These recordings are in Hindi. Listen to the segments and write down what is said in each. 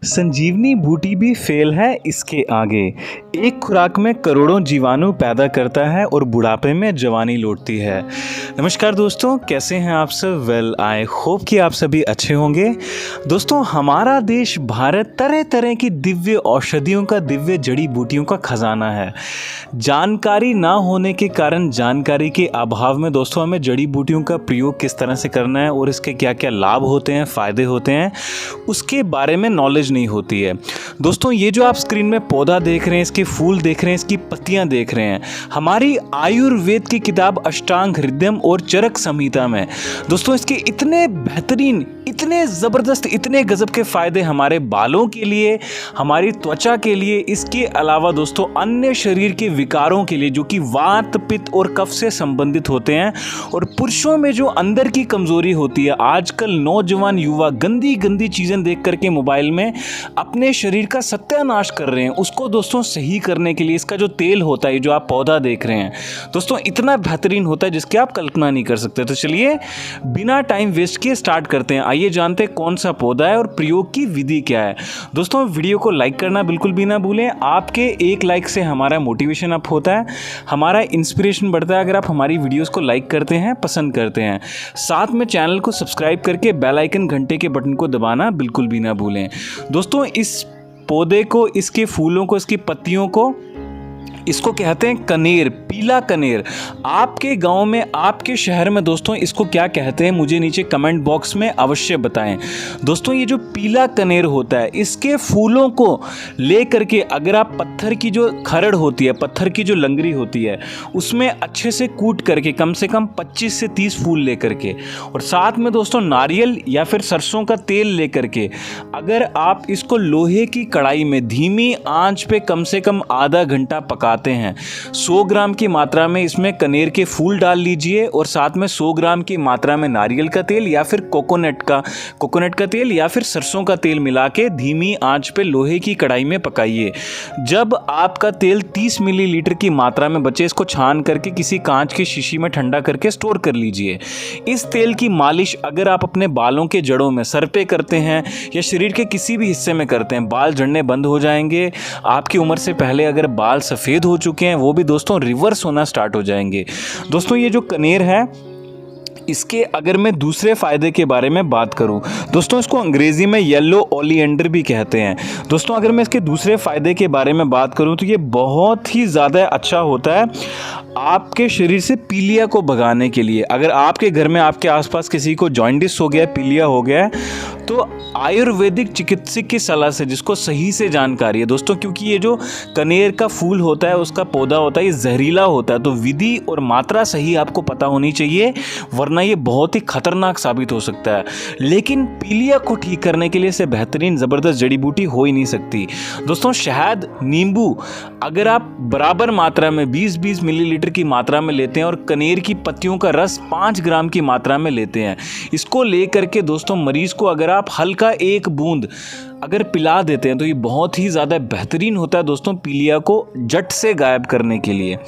संजीवनी बूटी भी फेल है इसके आगे। एक खुराक में करोड़ों जीवाणु पैदा करता है और बुढ़ापे में जवानी लौटती है। नमस्कार दोस्तों, कैसे हैं आप सब? वेल, आई होप कि आप सभी अच्छे होंगे। दोस्तों, हमारा देश भारत तरह तरह की दिव्य औषधियों का, दिव्य जड़ी बूटियों का खजाना है। जानकारी ना होने के कारण, जानकारी के अभाव में दोस्तों हमें जड़ी बूटियों का प्रयोग किस तरह से करना है और इसके क्या क्या लाभ होते हैं, फ़ायदे होते हैं, उसके बारे में नॉलेज नहीं होती है। दोस्तों, ये जो आप स्क्रीन में पौधा देख रहे हैं, इसके फूल देख रहे हैं, इसकी पत्तियां देख रहे हैं, हमारी आयुर्वेद की किताब अष्टांग हृदयम और चरक संहिता में दोस्तों इसके इतने बेहतरीन, इतने ज़बरदस्त, इतने गजब के फ़ायदे हमारे बालों के लिए, हमारी त्वचा के लिए, इसके अलावा दोस्तों अन्य शरीर के विकारों के लिए जो कि वात, पित्त और कफ से संबंधित होते हैं, और पुरुषों में जो अंदर की कमज़ोरी होती है। आजकल नौजवान युवा गंदी गंदी चीज़ें देख करके मोबाइल में अपने शरीर का सत्यानाश कर रहे हैं। उसको दोस्तों सही करने के लिए इसका जो तेल होता है, जो आप पौधा देख रहे हैं दोस्तों, इतना बेहतरीन होता है जिसकी आप कल्पना नहीं कर सकते। तो चलिए बिना टाइम वेस्ट किए स्टार्ट करते हैं। आइए जानते हैं कौन सा पौधा है और प्रयोग की विधि क्या है। दोस्तों, वीडियो को लाइक करना बिल्कुल भी ना भूलें। आपके एक लाइक से हमारा मोटिवेशन अप होता है, हमारा इंस्पिरेशन बढ़ता है अगर आप हमारी वीडियोस को लाइक करते हैं, पसंद करते हैं। साथ में चैनल को सब्सक्राइब करके बेल आइकन, घंटे के बटन को दबाना बिल्कुल भी ना भूलें। दोस्तों, इस पौधे को, इसके फूलों को, इसकी पत्तियों को, इसको कहते हैं कनेर, पीला कनेर। आपके गांव में, आपके शहर में दोस्तों इसको क्या कहते हैं, मुझे नीचे कमेंट बॉक्स में अवश्य बताएं। दोस्तों, ये जो पीला कनेर होता है, इसके फूलों को ले करके अगर आप पत्थर की जो खरड़ होती है, पत्थर की जो लंगरी होती है, उसमें अच्छे से कूट करके कम से कम 25 से 30 फूल ले करके, और साथ में दोस्तों नारियल या फिर सरसों का तेल ले करके, अगर आप इसको लोहे की कढ़ाई में धीमी आंच पे कम से कम आधा घंटा पका हैं, 100 ग्राम की मात्रा में इसमें कनेर के फूल डाल लीजिए और साथ में 100 ग्राम की मात्रा में नारियल का तेल या फिर कोकोनट का तेल या फिर सरसों का तेल मिला के धीमी आंच पे लोहे की कढ़ाई में पकाइए। जब आपका तेल 30 मिलीलीटर की मात्रा में बचे, इसको छान करके किसी कांच की शीशी में ठंडा करके स्टोर कर लीजिए। इस तेल की मालिश अगर आप अपने बालों के जड़ों में, सर पे करते हैं या शरीर के किसी भी हिस्से में करते हैं, बाल झड़ने बंद हो जाएंगे। आपकी उम्र से पहले अगर बाल सफ़ेद हो चुके हैं, वो भी दोस्तों रिवर्स होना स्टार्ट हो जाएंगे। दोस्तों, ये जो कनेर है, इसके अगर मैं दूसरे फ़ायदे के बारे में बात करूं, दोस्तों इसको अंग्रेज़ी में येलो ओलिएंडर भी कहते हैं। दोस्तों, अगर मैं इसके दूसरे फ़ायदे के बारे में बात करूं तो ये बहुत ही ज़्यादा अच्छा होता है आपके शरीर से पीलिया को भगाने के लिए। अगर आपके घर में, आपके आसपास किसी को जॉइंटिस हो गया, पीलिया हो गया है, तो आयुर्वेदिक चिकित्सक की सलाह से, जिसको सही से जानकारी है दोस्तों, क्योंकि ये जो कनेर का फूल होता है, उसका पौधा होता है, ये जहरीला होता है, तो विधि और मात्रा सही आपको पता होनी चाहिए, वरना ये बहुत ही खतरनाक साबित हो सकता है। लेकिन पीलिया को ठीक करने के लिए से बेहतरीन ज़बरदस्त जड़ी बूटी हो ही नहीं सकती। दोस्तों, शहद, नींबू अगर आप बराबर मात्रा में 20-20 मिलीलीटर की मात्रा में लेते हैं और कनेर की पत्तियों का रस 5 ग्राम की मात्रा में लेते हैं, इसको लेकर के दोस्तों मरीज को अगर आप हल्का 1 बूंद अगर पिला देते हैं तो ये बहुत ही ज़्यादा बेहतरीन होता है दोस्तों पीलिया को जट से गायब करने के लिए।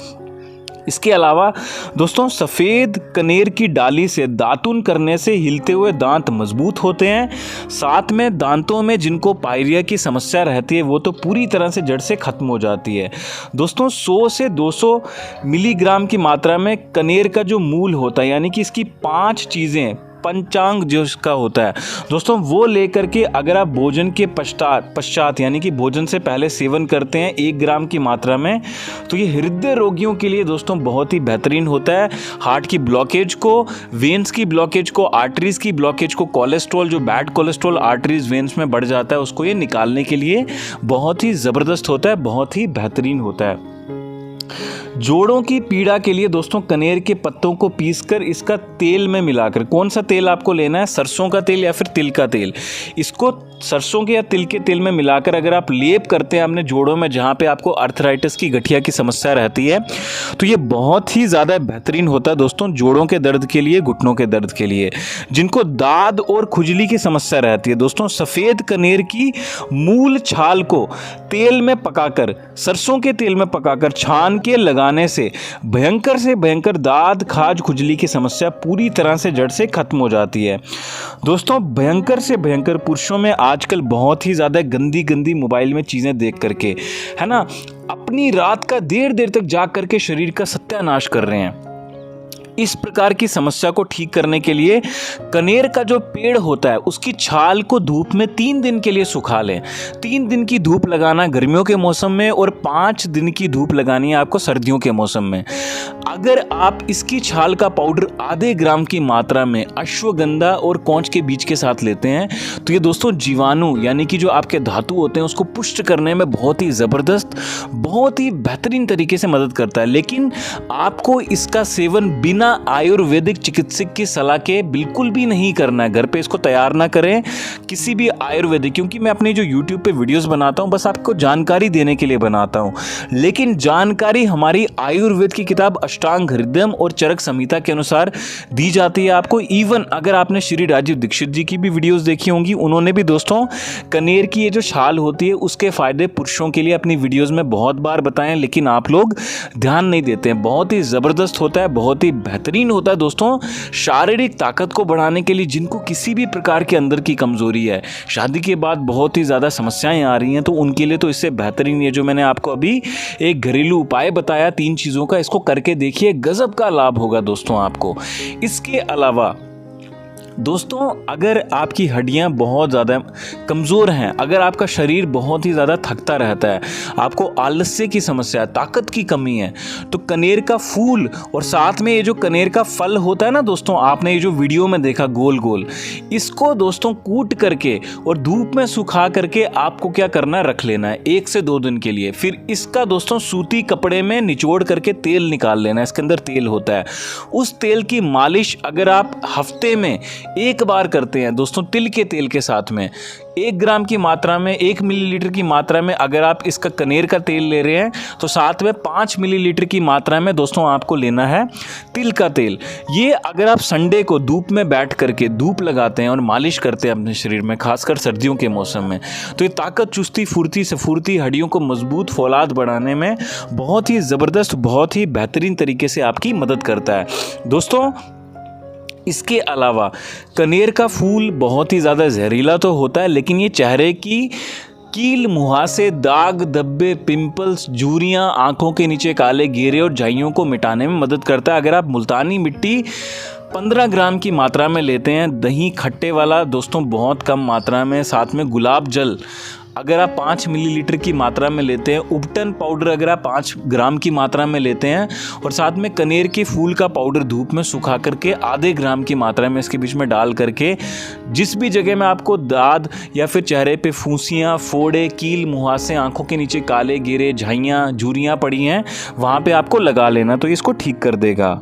इसके अलावा दोस्तों, सफ़ेद कनेर की डाली से दातुन करने से हिलते हुए दांत मजबूत होते हैं। साथ में दांतों में जिनको पायरिया की समस्या रहती है, वो तो पूरी तरह से जड़ से ख़त्म हो जाती है। दोस्तों, 100 से 200 मिलीग्राम की मात्रा में कनेर का जो मूल होता है, यानी कि इसकी 5 चीज़ें, पंचांग जो इसका होता है दोस्तों, वो लेकर के अगर आप भोजन के पश्चात यानी कि भोजन से पहले सेवन करते हैं 1 ग्राम की मात्रा में, तो ये हृदय रोगियों के लिए दोस्तों बहुत ही बेहतरीन होता है। हार्ट की ब्लॉकेज को, वेन्स की ब्लॉकेज को, आर्टरीज की ब्लॉकेज को, कोलेस्ट्रॉल, जो बैड कोलेस्ट्रॉल आर्टरीज वेन्स में बढ़ जाता है, उसको ये निकालने के लिए बहुत ही ज़बरदस्त होता है, बहुत ही बेहतरीन होता है। जोड़ों की पीड़ा के लिए दोस्तों कनेर के पत्तों को पीसकर इसका तेल में मिलाकर, कौन सा तेल आपको लेना है, सरसों का तेल या फिर तिल का तेल, इसको सरसों के या तिल के तेल में मिलाकर अगर आप लेप करते हैं अपने जोड़ों में, जहाँ पे आपको अर्थराइटिस की, गठिया की समस्या रहती है, तो ये बहुत ही ज़्यादा बेहतरीन होता है दोस्तों जोड़ों के दर्द के लिए, घुटनों के दर्द के लिए। जिनको दाद और खुजली की समस्या रहती है दोस्तों, सफ़ेद कनेर की मूल छाल को तेल में पकाकर, सरसों के तेल में पकाकर छान के लगा लगाने से भयंकर दाद खाज खुजली की समस्या पूरी तरह से जड़ से खत्म हो जाती है। दोस्तों, भयंकर से भयंकर पुरुषों में आजकल बहुत ही ज़्यादा गंदी मोबाइल में चीज़ें देख करके, है ना, अपनी रात का देर तक जाग करके शरीर का सत्यानाश कर रहे हैं। इस प्रकार की समस्या को ठीक करने के लिए कनेर का जो पेड़ होता है उसकी छाल को धूप में 3 दिन के लिए सुखा लें। 3 दिन की धूप लगाना गर्मियों के मौसम में और 5 दिन की धूप लगानी है आपको सर्दियों के मौसम में। अगर आप इसकी छाल का पाउडर आधे ग्राम की मात्रा में अश्वगंधा और कौंच के बीज के साथ लेते हैं तो ये दोस्तों जीवाणु यानी कि जो आपके धातु होते हैं उसको पुष्ट करने में बहुत ही ज़बरदस्त, बहुत ही बेहतरीन तरीके से मदद करता है। लेकिन आपको इसका सेवन बिना आयुर्वेदिक चिकित्सक की सलाह के बिल्कुल भी नहीं करना है। घर पे इसको तैयार ना करें किसी भी आयुर्वेदिक, क्योंकि मैं अपनी जो YouTube पे वीडियोस बनाता हूं बस आपको जानकारी देने के लिए बनाता हूं, लेकिन जानकारी हमारी आयुर्वेद की किताब अष्टांग हृदयम और चरक संहिता के अनुसार दी जाती है आपको। इवन अगर आपने श्री राजीव दीक्षित जी की भी वीडियोस देखी होंगी, उन्होंने भी दोस्तों कनेर की ये जो छाल होती है उसके फायदे पुरुषों के लिए अपनी वीडियोस में बहुत बार बताएं, लेकिन आप लोग ध्यान नहीं देते हैं। बहुत ही ज़बरदस्त होता है, बहुत ही बेहतरीन होता है दोस्तों। शारीरिक ताकत को बढ़ाने के लिए जिनको किसी भी प्रकार के अंदर की कमजोरी है, शादी के बाद बहुत ही ज़्यादा समस्याएं आ रही हैं, तो उनके लिए तो इससे बेहतरीन ये जो मैंने आपको अभी एक घरेलू उपाय बताया 3 चीज़ों का, इसको करके देखिए, गजब का लाभ होगा दोस्तों आपको। इसके अलावा दोस्तों, अगर आपकी हड्डियां बहुत ज़्यादा कमज़ोर हैं, अगर आपका शरीर बहुत ही ज़्यादा थकता रहता है, आपको आलस्य की समस्या है, ताकत की कमी है, तो कनेर का फूल और साथ में ये जो कनेर का फल होता है ना दोस्तों, आपने ये जो वीडियो में देखा गोल गोल, इसको दोस्तों कूट करके और धूप में सुखा करके आपको क्या करना है, रख लेना है 1 से 2 दिन के लिए। फिर इसका दोस्तों सूती कपड़े में निचोड़ करके तेल निकाल लेना है, इसके अंदर तेल होता है। उस तेल की मालिश अगर आप हफ्ते में 1 बार करते हैं दोस्तों, तिल के तेल के साथ में 1 ग्राम की मात्रा में 1 मिलीलीटर की मात्रा में अगर आप इसका कनेर का तेल ले रहे हैं तो साथ में 5 मिलीलीटर की मात्रा में दोस्तों आपको लेना है तिल का तेल। ये अगर आप संडे को धूप में बैठ करके धूप लगाते हैं और मालिश करते हैं अपने शरीर में, खासकर सर्दियों के मौसम में, तो ये ताकत, चुस्ती, फुर्ती, स्फूर्ति, हड्डियों को मजबूत, फौलाद बढ़ाने में बहुत ही ज़बरदस्त, बहुत ही बेहतरीन तरीके से आपकी मदद करता है दोस्तों। इसके अलावा कनेर का फूल बहुत ही ज़्यादा जहरीला तो होता है, लेकिन ये चेहरे की कील, मुहासे, दाग, धब्बे, पिंपल्स, झुर्रियाँ, आंखों के नीचे काले घेरे और झाइयों को मिटाने में मदद करता है। अगर आप मुल्तानी मिट्टी 15 ग्राम की मात्रा में लेते हैं, दही खट्टे वाला दोस्तों बहुत कम मात्रा में, साथ में गुलाब जल अगर आप 5 मिलीलीटर की मात्रा में लेते हैं, उपटन पाउडर अगर आप 5 ग्राम की मात्रा में लेते हैं और साथ में कनेर के फूल का पाउडर धूप में सुखा करके आधे ग्राम की मात्रा में इसके बीच में डाल करके जिस भी जगह में आपको दाद या फिर चेहरे पे फूंसियाँ, फोड़े, कील, मुहासे, आंखों के नीचे काले घेरे, झाइयाँ, झुर्रियाँ पड़ी हैं, वहाँ पे आपको लगा लेना, तो इसको ठीक कर देगा।